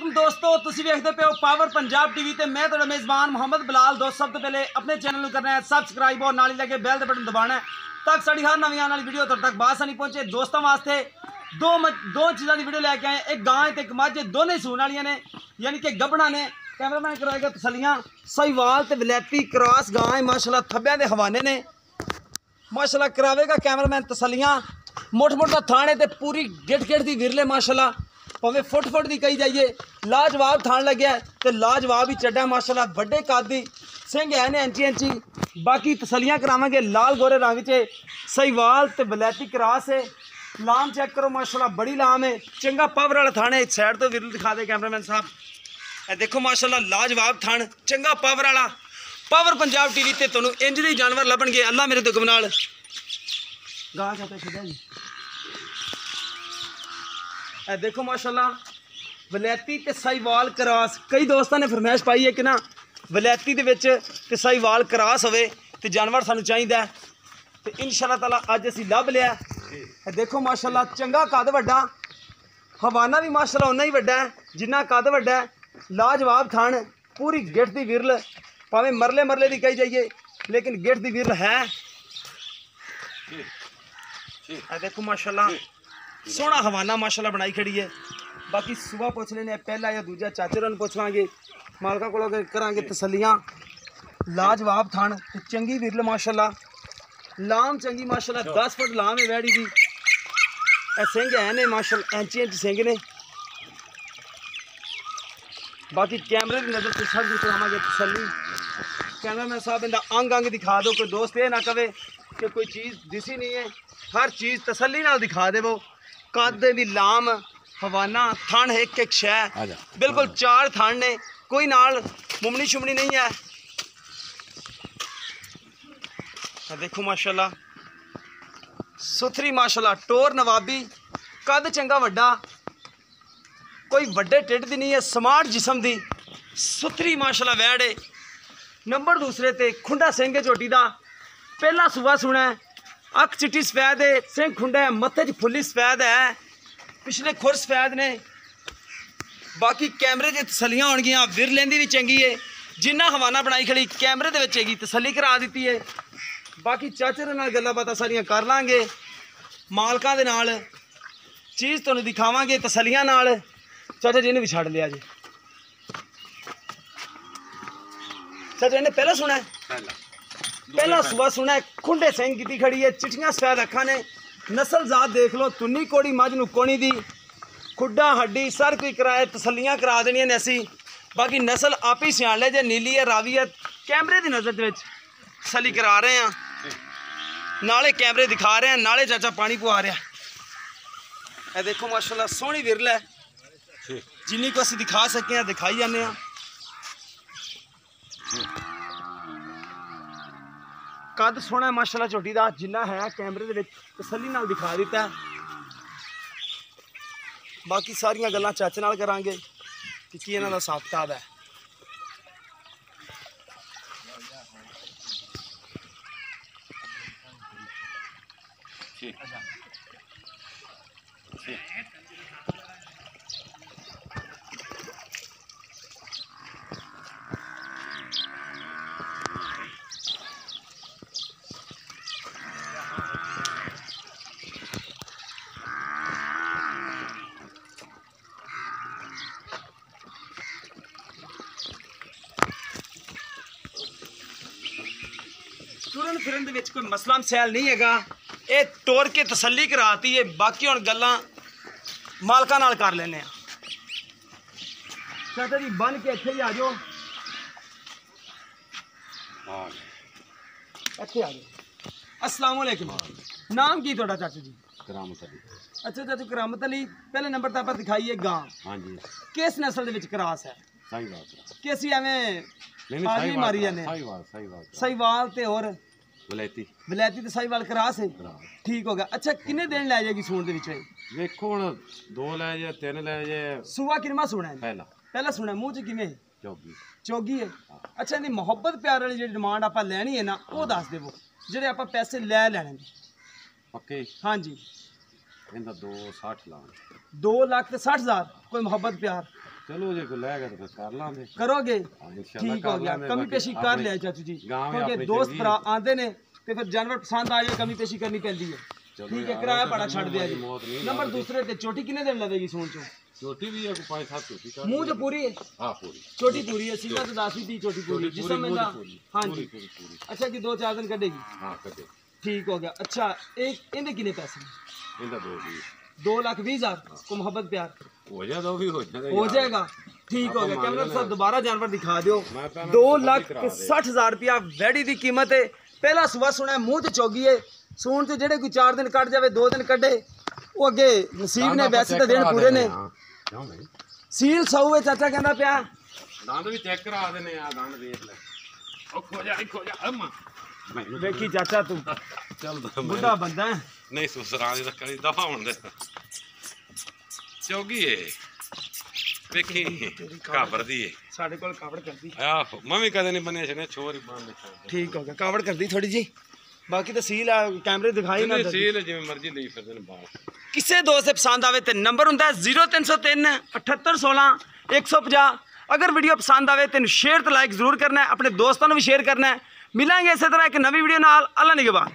वालेकुम दोस्तों, तुसीं वेखदे पे हो पावर पंजाब टीवी ते मैं तुहाडा मेज़बान मोहम्मद बिलाल। दोस्त सब तो पहले अपने चैनल को करना है सबसक्राइब और नाल ही लगे बैल दे बटन दबाना है ताकि साड़ी हर नवी आने वाली वीडियो तुहाडे तक बासानी पहुंचे। दोस्तों वास्ते दो चीज़ों की वीडियो लैके आए, एक गाय ते एक मझ, दोनों ही सून वालियां ने, यानी कि गबड़ा ने। कैमरामैन कराएगा तसलियां। सहीवाल ते वलैती क्रॉस गाय माशाल्लाह थब्बियां दे हवाने ने, माशाल्लाह करावेगा कैमरामैन तसलियां। मुठ मुठ का थाने ते पूरी गिट गिट दी विरले माशाल्लाह, भावें फुट फुट दी कही जाइए, लाजवाब थान लग्या तो लाजवाब ही चड्डा माशाल्लाह। बड़े कद दी सिंह है ने इंची इंची। बाकी तसलियां करावांगे लाल गोरे रंग च सहीवाल ते वलैती क्रॉस है। लाम चेक करो माशाल्लाह, बड़ी लाम है, चंगा पावर वाला थान है। एक साइड तो विरल दिखा दे कैमरामैन साहब, ए देखो माशाल्लाह लाजवाब थान, चंगा पावर वाला। पावर पंजाब टीवी ते तुहानूं इंज दे जानवर लभणगे। अल्लाह मेरे दुख नाल गां चाहता छड्या जी। ए देखो माशाल्लाह वलैती ते साहीवाल क्रॉस। कई दोस्तों ने फरमाइश पाई है कि ना वलैती दे विच ते साहीवाल क्रॉस होवे ते जानवर सानूं चाहीदा है, ते इंशाअल्लाह ताला अज असीं लभ लिया। देखो माशाल्लाह चंगा कद वड्डा, हवाना भी माशाल्लाह उन्ना ही वड्डा है जिन्ना कद वड्डा है। लाजवाब थान, पूरी गिट दी विरल, भावें मरले मरले दी कही जाइए लेकिन गिट दी विरल है। देखो माशाल्लाह सोहना हवाना माशाल्लाह बनाई खड़ी है। बाकी सुबह पुछ लेने पहला या दूजा चाचे होरां नूं पुछ लांगे, मालका कोलों करांगे तसलियां। लाजवाब थान ते चंगी विरल माशाल्लाह, लाम चंगी माशाल्लाह, 10 फुट लाम है वैड़ी दी। ए सिंह है ने माशाल्लाह, इंची इंच सिंह ने। बाकी कैमरे की नज़र से सब दिखावांगे तसली। कैमरामैन साहब इंदा अंग अंग दिखा दो, कोई दोस्त ये ना कहे कि कोई चीज़ दिसी नहीं है, हर चीज़ तसली नाल दिखा देवो। कद भी लाम, हवाना, थान एक एक शह बिल्कुल चार थान ने, कोई नाल मुमनी शुमनी नहीं है। देखो माशाल्लाह सुथरी माशाल्लाह, टोर नवाबी, कद चंगा वड्डा, कोई वड्डे टिड दी नहीं है, स्मार्ट जिसम दी सुथरी माशाल्लाह वैड़ है। नंबर दूसरे ते खुंडा सिंह झोटी दा, पहला सूआ सुना है, अख चिट्टी सफैद है, सिंह खुंडा है, मत्थे च फुल्ली सफैद है, पिछले खुर सफैद ने। बाकी कैमरे च तसलियां होणगियां, विरलेंदी भी चंगी है, जिन्ना हवाना बनाई खड़ी कैमरे दे विच हैगी, तसली करा दी है। बाकी चाचे दे नाल गल्लां बातां सारियां कर लांगे, मालकां दे नाल चीज़ तुहानूं दिखावांगे तसलियां नाल। चाचा जी ने भी छड़ लिया जी। चाचा ने पहला सुना है, पहला सुबह सुना है, खुंडे सिंह की खड़ी है, चिट्टियां सफैद अखा ने। नस्ल जात देख लो, तुन्नी कोड़ी मझ नूं कोणी दी, खुड्डा हड्डी सर कोई कराए, तसलियां करा देनियां ने असीं। बाकी नस्ल आप ही सियाण ले जे नीली है रावी है। कैमरे की नज़र दे विच तसली करा रहे हैं, नाले कैमरे दिखा रहे हैं, नाले चाचा पानी पुआ रहा है। ए देखो माशाल्लाह सोहनी विरल है, जिन्नी को असीं दिखा सके हैं दिखाई जाने हैं। कद सोहना है माशाल्लाह झोटी दा, जिन्ना है कैमरे दे विच तसल्ली नाल दिखा दिता है। बाकी सारियां गल्लां चाचे नाल करांगे कि की इन्हां दा हिसाब किताब है। तुरन फिरन दे विच कोई मसला मसैल नहीं हैगा, ये टोर के तसल्ली कराती है। बाकी हुण गल्लां मालकां नाल कर लैने आ। चाचा जी बन के इत्थे ही आ जाओ, इत्थे आ जाओ। अस्सलाम वालेकुम, नाम की तुहाडा चाचू जी? करामत अली। अच्छा चाचू करामत अली, पहले नंबर तो आप दिखाइए गां। हाँ जी, किस नस्ल दे विच क्रॉस है? साहीवाल। कि असीं एवें आगे मारी जाने? साहीवाल ते और वलैती, वलैती ते साहीवाल क्रॉस है, ठीक हो गया। अच्छा किन्ने दिन लै जाएगी सूण दे विच? देखो हुण 2 लै जे 3 लै जे। सूआ किरमा सुना है? पहला सुना। मुँह च किवें? चोगी। चोगी है। अच्छा इहदी मुहब्बत प्यार वाली जिहड़ी डिमांड आपां लैनी है ना, वो दस देवो, जिहड़े आपां पैसे लै लैने पक्के। हाँ जी, इनका 2,60 लाख। 2,60,000 कोई मुहब्बत प्यार ਚਲੋ ਜੇ ਕੋਈ ਲੈ ਗਿਆ ਤਾਂ ਫਿਰ ਕਰ ਲਾਂਗੇ। ਕਰੋਗੇ? इंशाल्लाह ठीक हो कर गया, लांगे, कमी बाकी पेशी कर अपनी लिया चाचू जी, गाँव में क्योंकि अपनी दोस्त चंगी भरा आते ने ते फिर जानवर पसंद आ जाए कमी पेशी करनी पैंदी है। चलो ठीक है, यार, किराया तो भाड़ा फिर छड़ दिया जी। मौत नहीं नंबर लगती। दूसरे ते चोटी कितने दिन लगेगी सून चो? छोटी भी है, कोई 5-7 छोटी कर मुंह जो देंगे। पूरी है, हाँ पूरी छोटी पूरी है, सीधा तो 10 भी चोटी पूरी पूरी, जिसम में पूरी, ना। पूरी, हाँ पूरी, जी, पूरी, पूरी। अच्छा कि 2-4 दिन कटेगी। हाँ कटे ठीक हो गया। अच्छा एक इनके कितने पैसे? इनका 2 भी 2,20,000 को मोहब्बत प्यार हो जाए तो भी हो जाएगा हो यार। जाएगा। ठीक हो आप गया। मान कैमरा लेना। साहब दोबारा जानवर दिखा दियो। मैं पहले 2,60,000 रुपया वैडी की कीमत है। पहला सुबह सुना मुंह च चौगी है, सून च जेड़े कोई 4 दिन कट जावे 2 दिन कटे वो अगे नसीब ने, वैसे तो दिन पूरे ने। क्यों भाई सील सौ है चाचा कहना पिया। दंद भी चेक करा देने आ, दंद देख ले। ओ खो जा अम्मा मैनू देखी चाचा तू चल बुढ़ा बंदा है। नहीं सुसरा दी करी दफा होने दे चौगी है ਵੇਖੀ ਕਾਬਰ ਦੀ ਹੈ ਸਾਡੇ ਕੋਲ ਕਾਵੜ ਕਰਦੀ। ਆਹੋ ਮੈਂ ਵੀ ਕਦੇ ਨਹੀਂ ਬਣਿਆ ਛਨੇ ਛੋਰ ਹੀ ਬਣ ਦੇਖਾਂ। ਠੀਕ ਹੋ ਗਿਆ, ਕਾਵੜ ਕਰਦੀ ਥੋੜੀ ਜੀ, ਬਾਕੀ ਤਾਂ ਸੀਲ ਆ, ਕੈਮਰੇ ਦਿਖਾਈ ਨਾ। ਸੀਲ ਜਿਵੇਂ ਮਰਜ਼ੀ ਲਈ ਫਿਰਦੇ ਨੇ ਬਾਹਰ। ਕਿਸੇ ਦੋਸਤ ਦੇ ਪਸੰਦ ਆਵੇ ਤੇ ਨੰਬਰ ਹੁੰਦਾ 0303 7816 150। ਅਗਰ ਵੀਡੀਓ ਪਸੰਦ ਆਵੇ ਤੈਨੂੰ ਸ਼ੇਅਰ ਤੇ ਲਾਈਕ ਜ਼ਰੂਰ ਕਰਨਾ ਹੈ, ਆਪਣੇ ਦੋਸਤਾਂ ਨੂੰ ਵੀ ਸ਼ੇਅਰ ਕਰਨਾ ਹੈ। ਮਿਲਾਂਗੇ ਇਸੇ ਤਰ੍ਹਾਂ ਇੱਕ ਨਵੀਂ ਵੀਡੀਓ ਨਾਲ। ਅੱਲਾ ਨਿਗਹਬਾਨ।